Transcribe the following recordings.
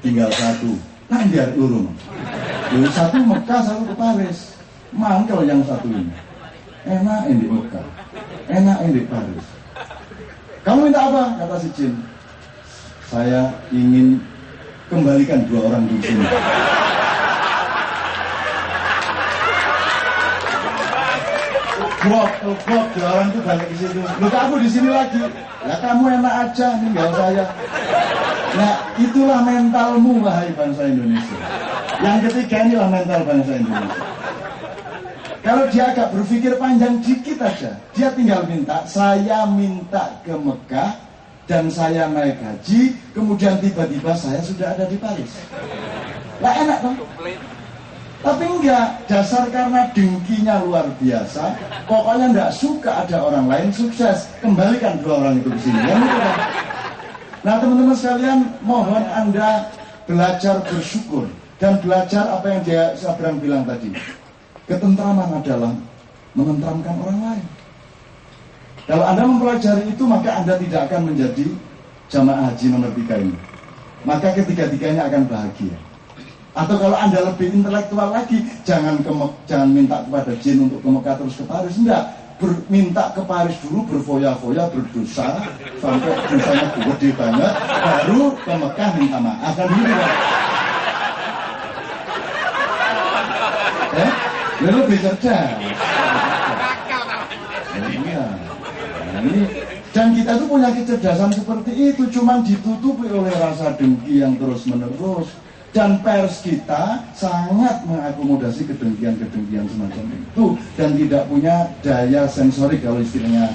tinggal satu. Nah biar urung. Lalu satu Mekah, satu ke Paris. Mangkel yang satu ini. Enak di Mekah, enak di Paris. Kamu minta apa? Kata si Jin. Saya ingin kembalikan 2 orang di sini. Blok, 2 orang itu balik ke situ. Loh aku di sini lagi. Ya kamu enak aja tinggal saya. Nah itulah mentalmu wahai bangsa Indonesia. Yang ketiga inilah mental bangsa Indonesia. Kalau dia agak berpikir panjang dikit aja, dia tinggal minta, saya minta ke Mekah dan saya naik haji, kemudian tiba-tiba saya sudah ada di Paris. Lah enak dong. Tapi enggak, dasar karena dengkinya luar biasa, pokoknya enggak suka ada orang lain sukses, kembalikan 2 orang itu ke sini. Yang itu kan. Nah teman-teman sekalian, mohon Anda belajar bersyukur dan belajar apa yang saya bilang tadi. Ketentraman adalah menenteramkan orang lain. Kalau Anda mempelajari itu, maka Anda tidak akan menjadi jamaah haji nomor 3 ini. Maka ketiga-tiganya akan bahagia. Atau kalau Anda lebih intelektual lagi, jangan minta kepada jin untuk ke Mekah terus ke Paris. Enggak, minta ke Paris dulu, berfoya-foya, berdosa sampai dosanya gede banget, baru ke Mekah minta maaf. Kan gitu kan? Lalu lebih cerdas. Iya. Ini dan kita tuh punya kecerdasan seperti itu, cuman ditutupi oleh rasa dengki yang terus menerus. Dan pers kita sangat mengakomodasi kedengkian-kedengkian semacam itu dan tidak punya daya sensorik, kalau istilahnya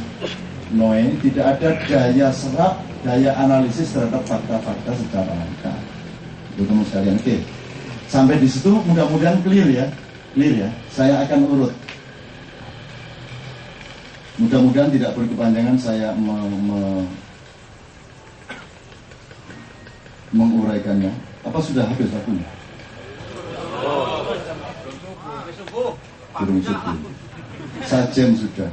Noe, tidak ada daya serap, daya analisis terhadap fakta-fakta secara lengkap. Itu teman sekalian. Oke. Sampai di situ mudah-mudahan clear ya. Saya akan urut. Mudah-mudahan tidak berkepanjangan saya menguraikannya. Apa sudah habis waktunya? Belum subuh. 1 jam sudah.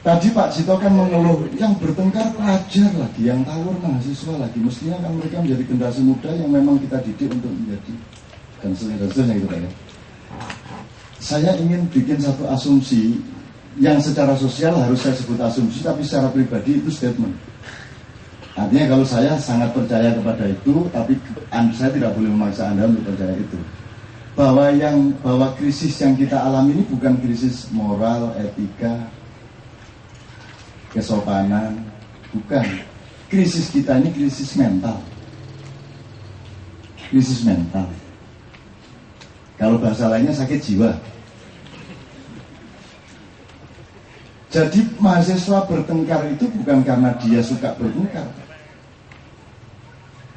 Tadi Pak Cito kan mengeluh, yang bertengkar pelajar lagi, yang tawur mahasiswa lagi. Mestinya kan mereka menjadi generasi muda yang memang kita didik untuk menjadi dan seterusnya gitu Pak ya. Saya ingin bikin satu asumsi yang secara sosial harus saya sebut asumsi, tapi secara pribadi itu statement. Artinya kalau saya sangat percaya kepada itu, tapi saya tidak boleh memaksa Anda untuk percaya itu. Bahwa krisis yang kita alami ini bukan krisis moral, etika, kesopanan, bukan. Krisis kita ini krisis mental. Krisis mental. Kalau bahasa lainnya sakit jiwa. Jadi mahasiswa bertengkar itu bukan karena dia suka bertengkar,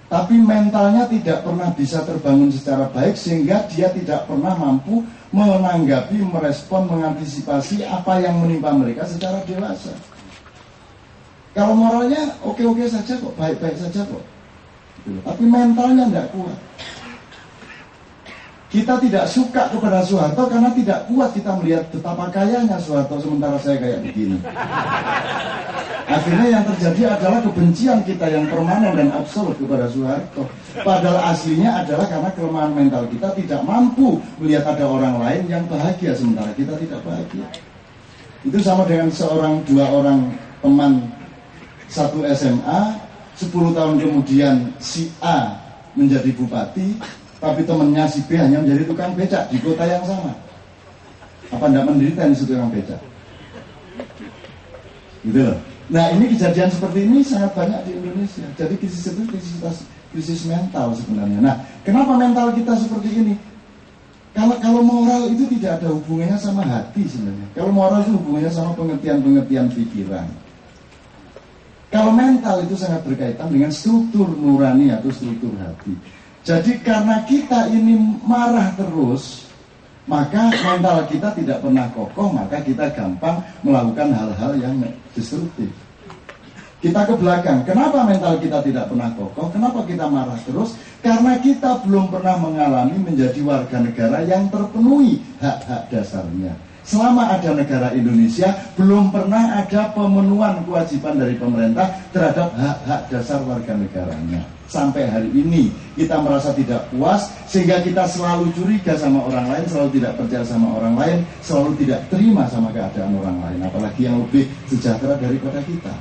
tapi mentalnya tidak pernah bisa terbangun secara baik, sehingga dia tidak pernah mampu menanggapi, merespon, mengantisipasi apa yang menimpa mereka secara dewasa. Kalau moralnya oke-oke saja kok, baik-baik saja kok, tapi mentalnya tidak kuat. Kita tidak suka kepada Soeharto karena tidak kuat kita melihat betapa kayanya Soeharto sementara saya kayak begini. Akhirnya yang terjadi adalah kebencian kita yang permanen dan absolut kepada Soeharto. Padahal aslinya adalah karena kelemahan mental kita tidak mampu melihat ada orang lain yang bahagia sementara kita tidak bahagia. Itu sama dengan 2 orang teman satu SMA, 10 tahun kemudian si A menjadi bupati, tapi temannya si B hanya menjadi tukang becak di kota yang sama. Apa tidak menderita ini tukang becak? Gitu loh. Nah ini kejadian seperti ini sangat banyak di Indonesia. Jadi krisis itu krisis mental sebenarnya. Nah kenapa mental kita seperti ini? Kalau moral itu tidak ada hubungannya sama hati sebenarnya. Kalau moral itu hubungannya sama pengertian-pengertian pikiran. Kalau mental itu sangat berkaitan dengan struktur nurani atau struktur hati. Jadi karena kita ini marah terus, maka mental kita tidak pernah kokoh, maka kita gampang melakukan hal-hal yang destruktif. Kita ke belakang, kenapa mental kita tidak pernah kokoh? Kenapa kita marah terus? Karena kita belum pernah mengalami menjadi warga negara yang terpenuhi hak-hak dasarnya. Selama ada negara Indonesia, belum pernah ada pemenuhan kewajiban dari pemerintah terhadap hak-hak dasar warga negaranya. Sampai hari ini kita merasa tidak puas, sehingga kita selalu curiga sama orang lain, selalu tidak percaya sama orang lain, selalu tidak terima sama keadaan orang lain, apalagi yang lebih sejahtera daripada kita.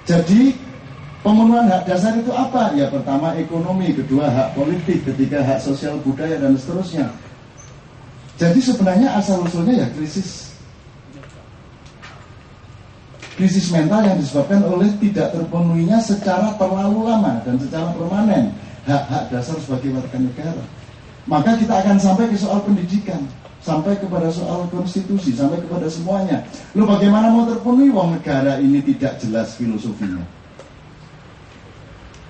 Jadi pemenuhan hak dasar itu apa? Ya pertama ekonomi, kedua hak politik, ketiga hak sosial budaya, dan seterusnya. Jadi sebenarnya asal-usulnya ya krisis mental yang disebabkan oleh tidak terpenuhinya secara terlalu lama dan secara permanen hak-hak dasar sebagai warga negara. Maka kita akan sampai ke soal pendidikan, sampai kepada soal konstitusi, sampai kepada semuanya. Lalu bagaimana mau terpenuhi wong negara ini tidak jelas filosofinya?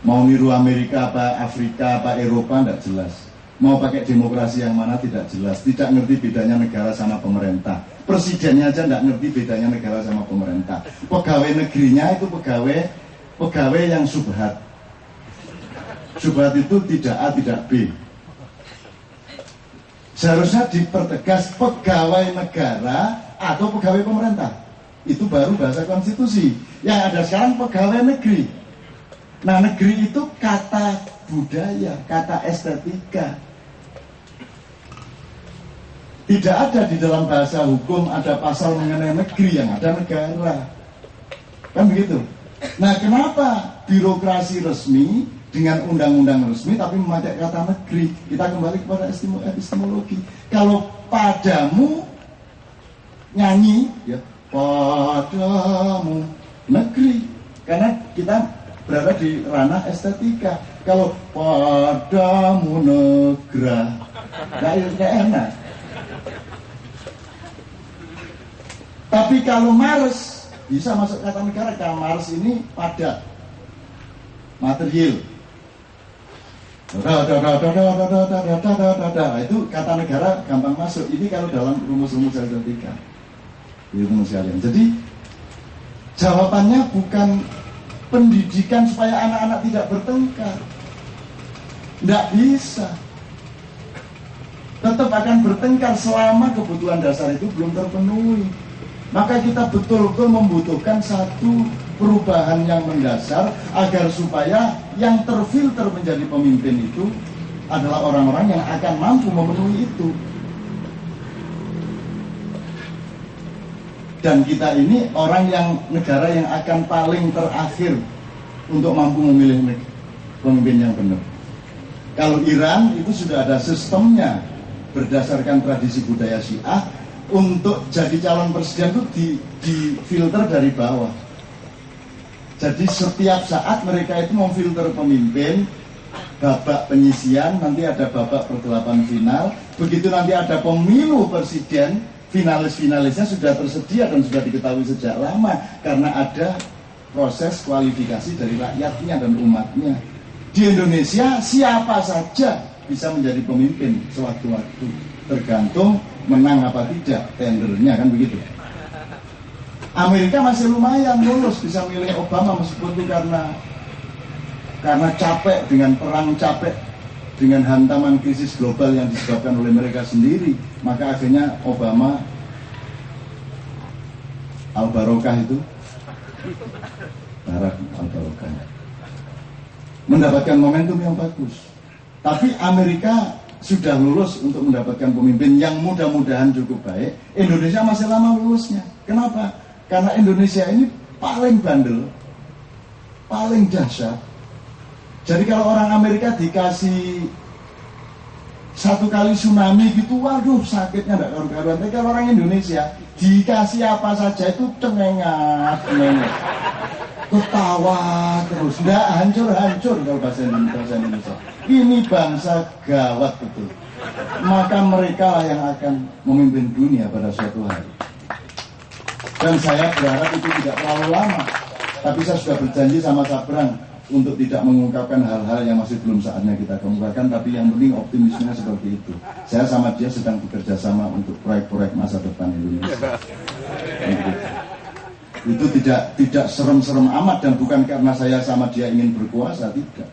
Mau niru Amerika apa Afrika apa Eropa tidak jelas. Mau pakai demokrasi yang mana tidak jelas. Tidak ngerti bedanya negara sama pemerintah. Presidennya aja tidak ngerti bedanya negara sama pemerintah. Pegawai negerinya itu pegawai yang subhat. Subhat itu tidak A tidak B. Seharusnya dipertegas pegawai negara atau pegawai pemerintah. Itu baru bahasa konstitusi. Yang ada sekarang pegawai negeri. Nah, negeri itu kata budaya, kata estetika. Tidak ada di dalam bahasa hukum ada pasal mengenai negeri, yang ada negara. Kan begitu. Nah, kenapa birokrasi resmi dengan undang-undang resmi tapi memakai kata negeri? Kita kembali kepada epistemologi. Kalau padamu nyanyi, ya padamu negeri. Karena kita berada di ranah estetika. Kalau padamu negara, nggak enak. Tapi kalau Mars bisa masuk kata negara. Kalau Mars ini padat, material. Itu kata negara gampang masuk. Ini kalau dalam rumus-rumus estetika. Jadi jawabannya bukan pendidikan supaya anak-anak tidak bertengkar. Tidak bisa. Tetap akan bertengkar selama kebutuhan dasar itu belum terpenuhi. Maka kita betul-betul membutuhkan satu perubahan yang mendasar agar supaya yang terfilter menjadi pemimpin itu adalah orang-orang yang akan mampu memenuhi itu. Dan kita ini orang yang negara yang akan paling terakhir untuk mampu memilih pemimpin yang benar. Kalau Iran itu sudah ada sistemnya berdasarkan tradisi budaya Syiah. Untuk jadi calon presiden itu difilter dari bawah. Jadi setiap saat mereka itu memfilter pemimpin, babak penyisian, nanti ada babak pergelapan final. Begitu nanti ada pemilu presiden, finalis-finalisnya sudah tersedia dan sudah diketahui sejak lama. Karena ada proses kualifikasi dari rakyatnya dan umatnya. Di Indonesia siapa saja bisa menjadi pemimpin sewaktu-waktu, tergantung menang apa tidak tendernya, kan begitu. Amerika masih lumayan lulus bisa milih Obama meskipun itu karena capek dengan perang, capek dengan hantaman krisis global yang disebabkan oleh mereka sendiri. Maka akhirnya Obama Al-Barokah itu Barack Al-Barokah mendapatkan momentum yang bagus. Tapi Amerika sudah lulus untuk mendapatkan pemimpin yang mudah-mudahan cukup baik. Indonesia masih lama lulusnya. Kenapa? Karena Indonesia ini paling bandel, paling dahsyat. Jadi kalau orang Amerika dikasih satu kali tsunami gitu, waduh sakitnya tidak karu-karuan. Tapi kalau orang Indonesia dikasih apa saja itu cengengat, ketawa terus, tidak hancur-hancur kalau bahasa Indonesia. Ini bangsa gawat betul. Maka mereka lah yang akan memimpin dunia pada suatu hari. Dan saya berharap itu tidak terlalu lama. Tapi saya sudah berjanji sama Sabrang untuk tidak mengungkapkan hal-hal yang masih belum saatnya kita kemukakan. Tapi yang penting optimismenya seperti itu. Saya sama dia sedang bekerja sama untuk proyek-proyek masa depan Indonesia. Itu tidak serem-serem amat, dan bukan karena saya sama dia ingin berkuasa, tidak.